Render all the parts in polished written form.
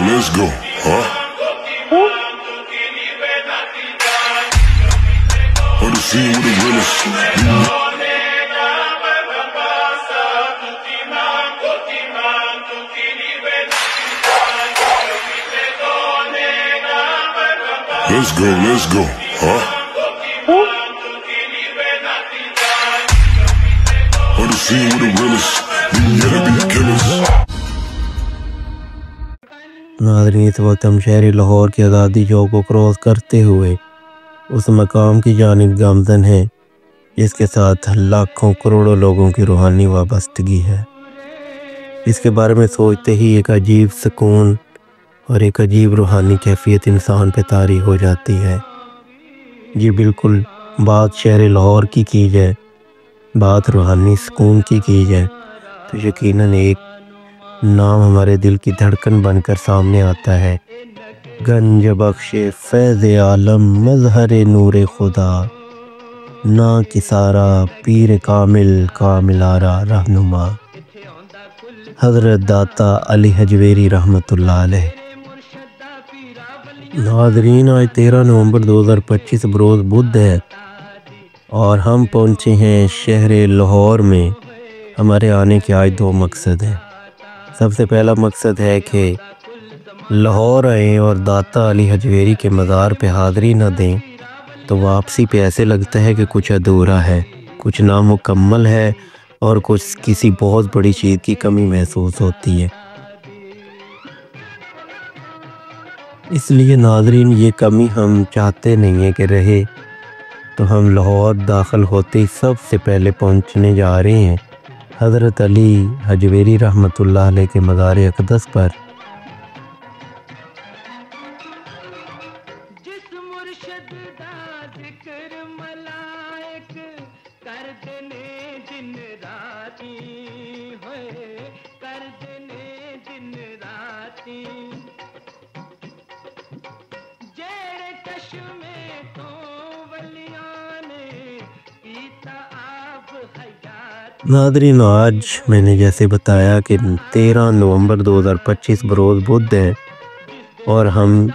Let's go, huh? On the scene with the realest. Let's go, huh? On the scene with the realest. Yeah, be killers. नाज़रीन, इस वक्त हम शहर लाहौर की आज़ादी चौक को क्रॉस करते हुए उस मकाम की जानिब गामज़न हैं जिसके साथ लाखों करोड़ों लोगों की रूहानी वाबस्तगी है। इसके बारे में सोचते ही एक अजीब सुकून और एक अजीब रूहानी कैफियत इंसान पे तारी हो जाती है। जी बिल्कुल, बात शहर लाहौर की जाए, बात रूहानी सुकून की जाए तो यकीनन एक नाम हमारे दिल की धड़कन बनकर सामने आता है। गंज बख्शे फैज़ आलम मज़हर नूर खुदा, ना किसारा पीर कामिल कामिलारा रहनुमा, हज़रत दाता अली हजवेरी रहमतुल्लाह अलैह। नाज़रीन, आज 13 नवंबर 2025 बरोज़ बुध है और हम पहुँचे हैं शहर लाहौर में। हमारे आने के आज दो मकसद हैं। सबसे पहला मकसद है कि लाहौर आएँ और दाता अली हजवेरी के मज़ार पे हाज़री न दें तो वापसी पे ऐसे लगता है कि कुछ अधूरा है, कुछ नामुकम्मल है और कुछ किसी बहुत बड़ी चीज़ की कमी महसूस होती है। इसलिए नाज़रीन, ये कमी हम चाहते नहीं है कि रहे, तो हम लाहौर दाखिल होते ही सबसे पहले पहुंचने जा रहे हैं हज़रत अली हजवेरी रहमतुल्लाह अलैह के मज़ार अक़दस पर। नाज़रीन, आज मैंने जैसे बताया कि 13 नवंबर 2025 बरोज़ बुध है और हम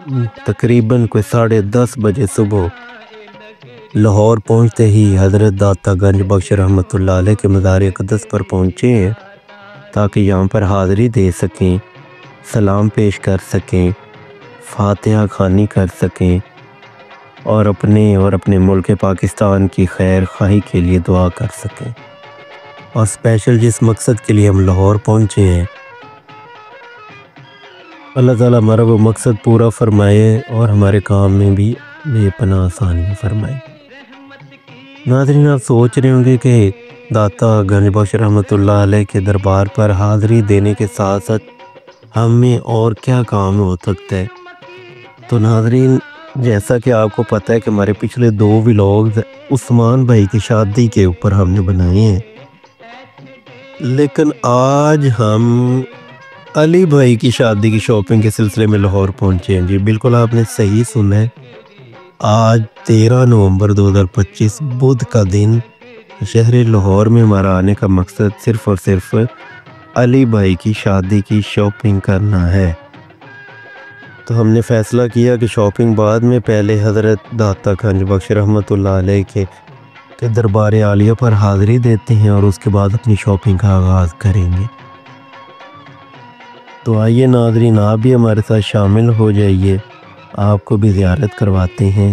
तकरीबन कोई 10:30 बजे सुबह लाहौर पहुंचते ही हज़रत दाता गंज बख्श रहमतुल्लाह अलैह के मज़ार अक़दस पर पहुंचे हैं ताकि यहाँ पर हाज़री दे सकें, सलाम पेश कर सकें, फातिहा ख़वानी कर सकें और अपने मुल्क पाकिस्तान की खैर खाही के लिए दुआ कर सकें। और स्पेशल जिस मकसद के लिए हम लाहौर पहुँचे हैं, अल्लाह ताला हमारा वो मकसद पूरा फरमाए और हमारे काम में भी बेपनाह आसानी फरमाए। नाज़रीन, आप सोच रहे होंगे कि दाता गंज बख्श रहमतुल्लाह अलैह के दरबार पर हाज़री देने के साथ साथ हमें और क्या काम हो सकता है। तो नाज़रीन, जैसा कि आपको पता है कि हमारे पिछले 2 व्लॉग्स उस्मान भाई की शादी के ऊपर हमने बनाए हैं, लेकिन आज हम अली भाई की शादी की शॉपिंग के सिलसिले में लाहौर पहुंचे हैं। जी बिल्कुल, आपने सही सुना है। आज 13 नवंबर 2025 बुध का दिन शहर लाहौर में हमारा आने का मकसद सिर्फ़ और सिर्फ अली भाई की शादी की शॉपिंग करना है। तो हमने फ़ैसला किया कि शॉपिंग बाद में, पहले हज़रत दाता गंज बख्श रहमतुल्लाह अलैह के दरबार आलिया पर हाज़री देते हैं और उसके बाद अपनी शॉपिंग का आगाज़ करेंगे। तो आइए नाज़रीन, आप भी हमारे साथ शामिल हो जाइए, आपको भी ज़ियारत करवाते हैं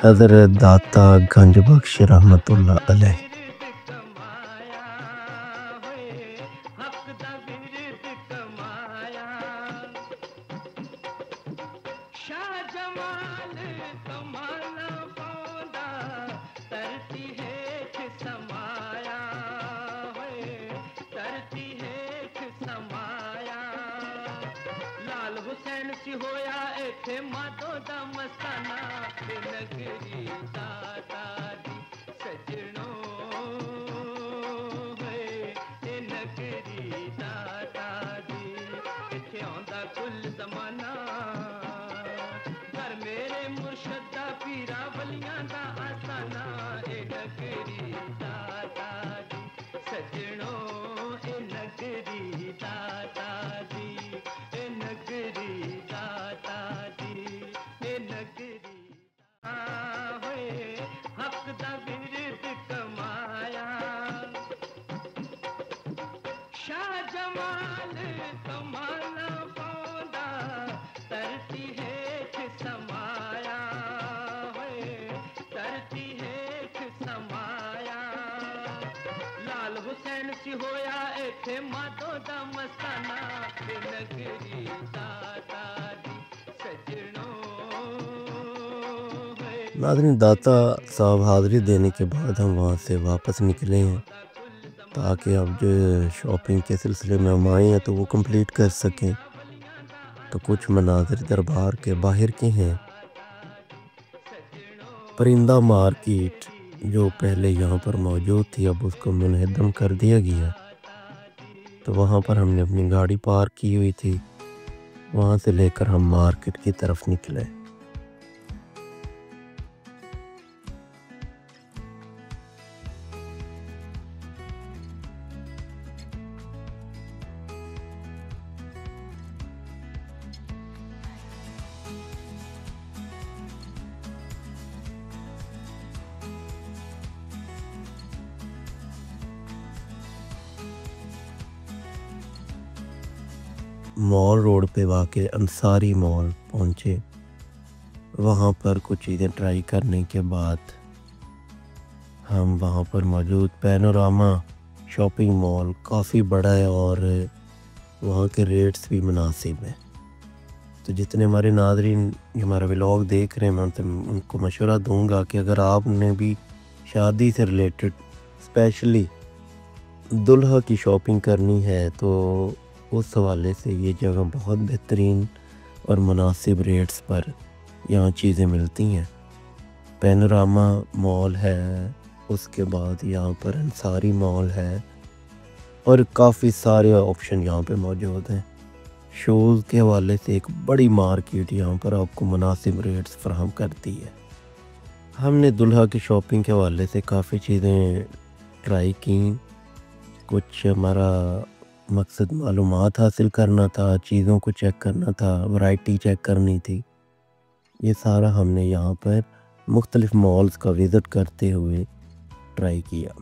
हज़रत दाता गंज बख्श रहमतुल्लाह अलैह। मुर्शदा पीरा वलियां दा आस्ताना ए नगरी दाता दी सजणो ए नगरी दाता दी ए नगरी दाता दी ए नगरी होए हक दा बिरद कमाया शाह जमाल कमाना पौंदा तरती हेठ समाया तरती हेठ समाया लाल हुसैन सी होया इथे मातो दा मस्ताना ते नगरी दाता दी सजणो। नाज़रीन, दाता साहब हाज़िरी देने के बाद हम वहाँ से वापस निकले हैं ताकि अब जो शॉपिंग के सिलसिले में हम आए हैं तो वो कंप्लीट कर सकें। तो कुछ मनाज़िर दरबार के बाहर के हैं। परिंदा मार्केट जो पहले यहाँ पर मौजूद थी अब उसको मुनहदम कर दिया गया, तो वहाँ पर हमने अपनी गाड़ी पार्क की हुई थी। वहाँ से लेकर हम मार्केट की तरफ निकले। मॉल रोड पे वाक़े अंसारी मॉल पहुँचे। वहाँ पर कुछ चीज़ें ट्राई करने के बाद हम वहाँ पर मौजूद पैनोरामा शॉपिंग मॉल काफ़ी बड़ा है और वहाँ के रेट्स भी मुनासिब हैं। तो जितने हमारे नाज़रीन हमारा व्लॉग देख रहे हैं मैं उनको मशवरा दूंगा कि अगर आपने भी शादी से रिलेटेड स्पेशली दुल्हा की शॉपिंग करनी है तो उस हवाले से ये जगह बहुत बेहतरीन और मुनासिब रेट्स पर यहाँ चीज़ें मिलती हैं। पैनोरामा मॉल है, उसके बाद यहाँ पर अंसारी मॉल है और काफ़ी सारे ऑप्शन यहाँ पे मौजूद हैं। शूज़ के हवाले से एक बड़ी मार्केट यहाँ पर आपको मुनासिब रेट्स फराहम करती है। हमने दुल्हा की शॉपिंग के हवाले से काफ़ी चीज़ें ट्राई की। कुछ हमारा मकसद मालूमात हासिल करना था, चीज़ों को चेक करना था, वैरायटी चेक करनी थी। ये सारा हमने यहाँ पर मुख्तलिफ मॉल्स का विज़िट करते हुए ट्राई किया।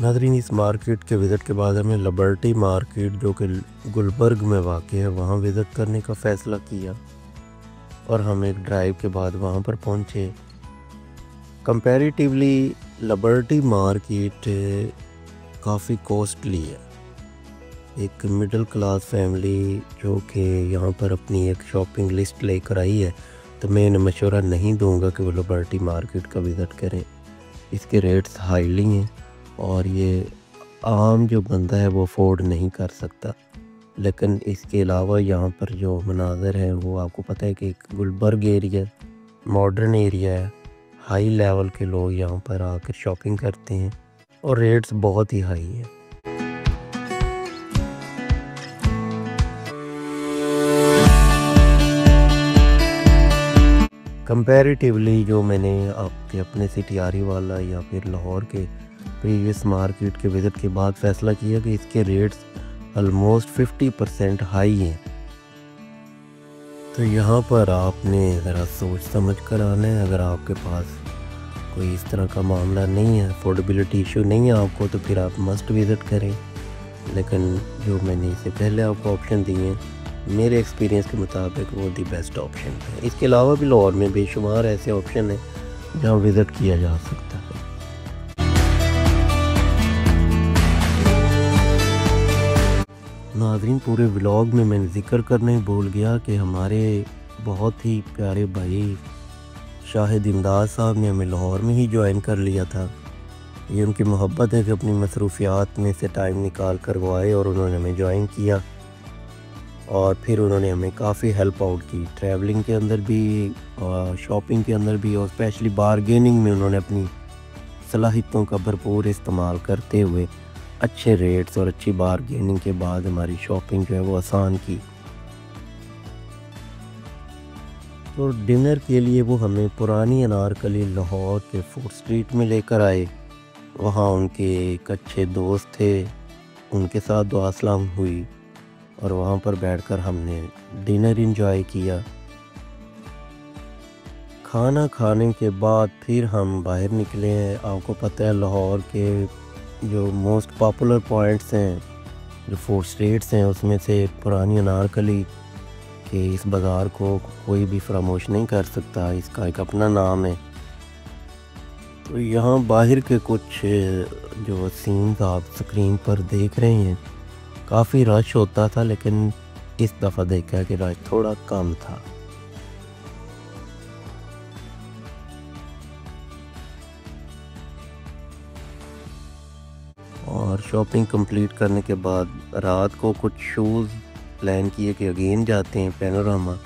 नाज़रीन, इस मार्केट के विज़िट के बाद हमें लिबर्टी मार्केट जो कि गुलबर्ग में वाक़ई है वहाँ विज़िट करने का फ़ैसला किया और हम एक ड्राइव के बाद वहाँ पर पहुँचे। कंपैरेटिवली लिबर्टी मार्केट काफ़ी कॉस्टली है। एक मिडिल क्लास फैमिली जो कि यहाँ पर अपनी एक शॉपिंग लिस्ट लेकर आई है तो मैं इन्हें मशवरा नहीं दूंगा कि वो लिबर्टी मार्केट का विज़िट करें। इसके रेट्स हाईली हैं और ये आम जो बंदा है वो अफोर्ड नहीं कर सकता। लेकिन इसके अलावा यहाँ पर जो मनाज़र है वो आपको पता है कि एक गुलबर्ग एरिया मॉडर्न एरिया है, हाई लेवल के लोग यहाँ पर आकर शॉपिंग करते हैं और रेट्स बहुत ही हाई हैं। कंपैरेटिवली जो मैंने आपके अपने सिटियारी वाला या फिर लाहौर के प्रीवियस मार्केट के विज़िट के बाद फ़ैसला किया कि इसके रेट्स ऑलमोस्ट 50% हाई हैं। तो यहाँ पर आपने ज़रा सोच समझ कर आना है। अगर आपके पास कोई इस तरह का मामला नहीं है, अफोर्डेबिलिटी इशू नहीं है आपको, तो फिर आप मस्ट विज़िट करें। लेकिन जो मैंने इससे पहले आपको ऑप्शन दिए हैं मेरे एक्सपीरियंस के मुताबिक वो दी बेस्ट ऑप्शन है। इसके अलावा भी लाहौर में बेशुमार ऐसे ऑप्शन हैं जहाँ विज़िट किया जा सकता है। नाज़रीन, पूरे व्लॉग में मैंने ज़िक्र करने ही भूल गया कि हमारे बहुत ही प्यारे भाई शाहिद इमदाद साहब ने हमें लाहौर में ही ज्वाइन कर लिया था। ये उनकी मोहब्बत है कि अपनी मसरूफियात में से टाइम निकाल कर वो आए और उन्होंने हमें ज्वाइन किया और फिर उन्होंने हमें काफ़ी हेल्प आउट की, ट्रैवलिंग के अंदर भी और शॉपिंग के अंदर भी, और स्पेशली बारगेनिंग में उन्होंने अपनी सलाहियतों का भरपूर इस्तेमाल करते हुए अच्छे रेट्स और अच्छी बारगेनिंग के बाद हमारी शॉपिंग जो है वो आसान की। तो डिनर के लिए वो हमें पुरानी अनारकली लाहौर के फूड स्ट्रीट में लेकर आए। वहाँ उनके एक अच्छे दोस्त थे, उनके साथ दुआ सलाम हुई और वहाँ पर बैठकर हमने डिनर एंजॉय किया। खाना खाने के बाद फिर हम बाहर निकले हैं। आपको पता है लाहौर के जो मोस्ट पॉपुलर पॉइंट्स हैं, जो फूड स्ट्रीट्स हैं, उसमें से पुरानी अनारकली के इस बाज़ार को कोई भी फरामोश नहीं कर सकता। इसका एक अपना नाम है। तो यहाँ बाहर के कुछ जो सीन्स आप स्क्रीन पर देख रहे हैं, काफ़ी रश होता था, लेकिन इस दफ़ा देखा कि रश थोड़ा कम था। और शॉपिंग कंप्लीट करने के बाद रात को कुछ शूज़ प्लान किए कि अगेन जाते हैं पैनोरामा।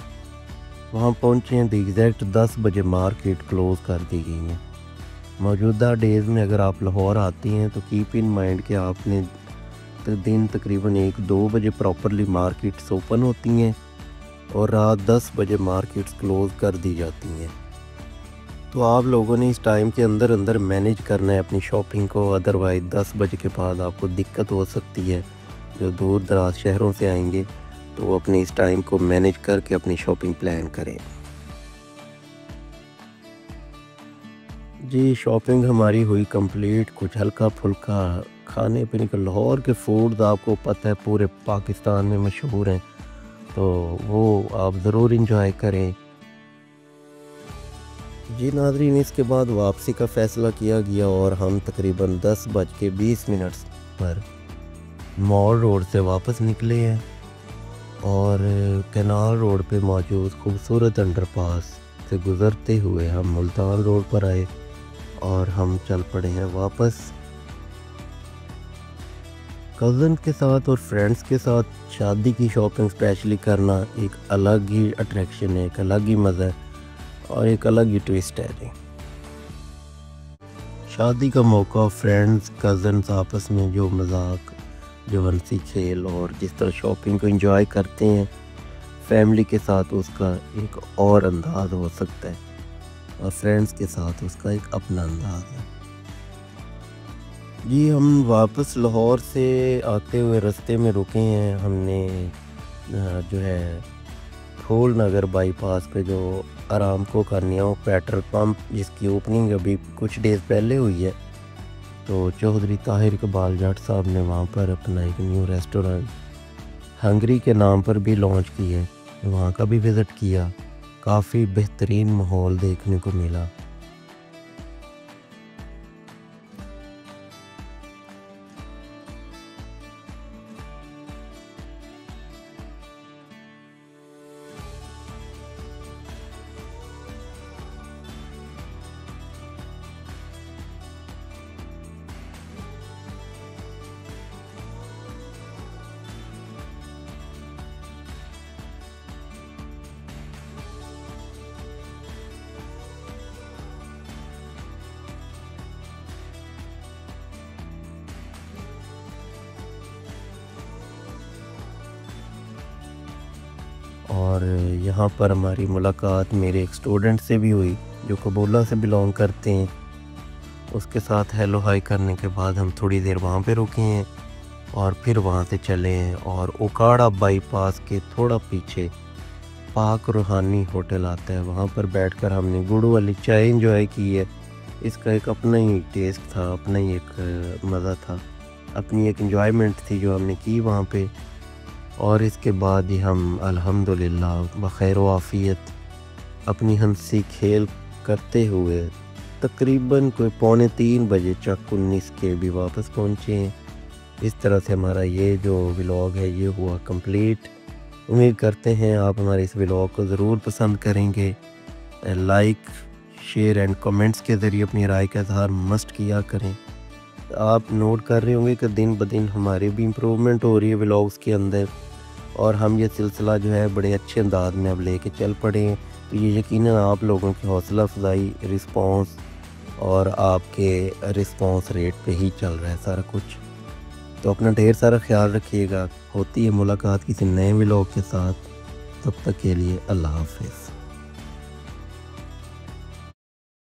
वहाँ पहुँचे हैं, द एग्जैक्ट 10 बजे मार्केट क्लोज़ कर दी गई है। मौजूदा डेज़ में अगर आप लाहौर आती हैं तो कीप इन माइंड कि आपने दिन तकरीबन 1-2 बजे प्रॉपरली मार्केट्स ओपन होती हैं और रात 10 बजे मार्केट्स क्लोज़ कर दी जाती हैं। तो आप लोगों ने इस टाइम के अंदर अंदर मैनेज करना है अपनी शॉपिंग को, अदरवाइज़ 10 बजे के बाद आपको दिक्कत हो सकती है। जो दूर दराज शहरों से आएंगे तो वो अपने इस टाइम को मैनेज करके अपनी शॉपिंग प्लान करें। जी, शॉपिंग हमारी हुई कंप्लीट। कुछ हल्का फुल्का खाने पीने का, लाहौर के फूड आपको पता है पूरे पाकिस्तान में मशहूर हैं, तो वो आप ज़रूर इंजॉय करें। जी नाज़रीन, इसके बाद वापसी का फ़ैसला किया गया और हम तकरीबन 10:20 पर मॉल रोड से वापस निकले हैं और कैनाल रोड पे मौजूद खूबसूरत अंडरपास से गुज़रते हुए हम मुल्तान रोड पर आए और हम चल पड़े हैं वापस। कज़न के साथ और फ्रेंड्स के साथ शादी की शॉपिंग स्पेशली करना एक अलग ही अट्रैक्शन है, एक अलग ही मज़ा है और एक अलग ही ट्विस्ट है। शादी का मौका, फ्रेंड्स कज़न्स आपस में जो मजाक, जो हंसी खेल और जिस तरह शॉपिंग को एंजॉय करते हैं फैमिली के साथ, उसका एक और अंदाज़ हो सकता है और फ्रेंड्स के साथ उसका एक अपना अंदाज़ है। जी, हम वापस लाहौर से आते हुए रास्ते में रुके हैं। हमने जो है फूल नगर बाईपास पे जो आरामको का न्यू पेट्रोल पंप, जिसकी ओपनिंग अभी कुछ डेज़ पहले हुई है, तो चौधरी ताहिर इकबाल जट साहब ने वहाँ पर अपना एक न्यू रेस्टोरेंट हंगरी के नाम पर भी लॉन्च की है। वहाँ का भी विज़िट किया, काफ़ी बेहतरीन माहौल देखने को मिला। और यहाँ पर हमारी मुलाकात मेरे एक स्टूडेंट से भी हुई जो कबूला से बिलोंग करते हैं। उसके साथ हेलो हाय करने के बाद हम थोड़ी देर वहाँ पे रुके हैं और फिर वहाँ से चले हैं और ओकाड़ा बाईपास के थोड़ा पीछे पाक रूहानी होटल आता है, वहाँ पर बैठकर हमने गुड़ वाली चाय एंजॉय की है। इसका एक अपना ही टेस्ट था, अपना ही एक मज़ा था, अपनी एक एंजॉयमेंट थी जो हमने की वहाँ पे। और इसके बाद ही हम अल्हम्दुलिल्लाह बख़ैर व आफ़ियत अपनी हंसी खेल करते हुए तकरीबन कोई 2:45 बजे चक 19 के भी वापस पहुँचे हैं। इस तरह से हमारा ये जो व्लॉग है ये हुआ कंप्लीट। उम्मीद करते हैं आप हमारे इस व्लॉग को ज़रूर पसंद करेंगे। लाइक, शेयर एंड कमेंट्स के ज़रिए अपनी राय का इज़हार मस्ट किया करें। आप नोट कर रहे होंगे कि दिन ब दिन हमारी भी इम्प्रूवमेंट हो रही है व्लॉग्स के अंदर और हम ये सिलसिला जो है बड़े अच्छे अंदाज में अब लेके चल पड़े हैं। तो ये यकीनन आप लोगों की हौसला अफजाई, रिस्पॉन्स और आपके रिस्पॉन्स रेट पे ही चल रहा है सारा कुछ। तो अपना ढेर सारा ख्याल रखिएगा। होती है मुलाकात किसी नए व्लॉग के साथ, तब तक के लिए अल्लाह हाफिज़।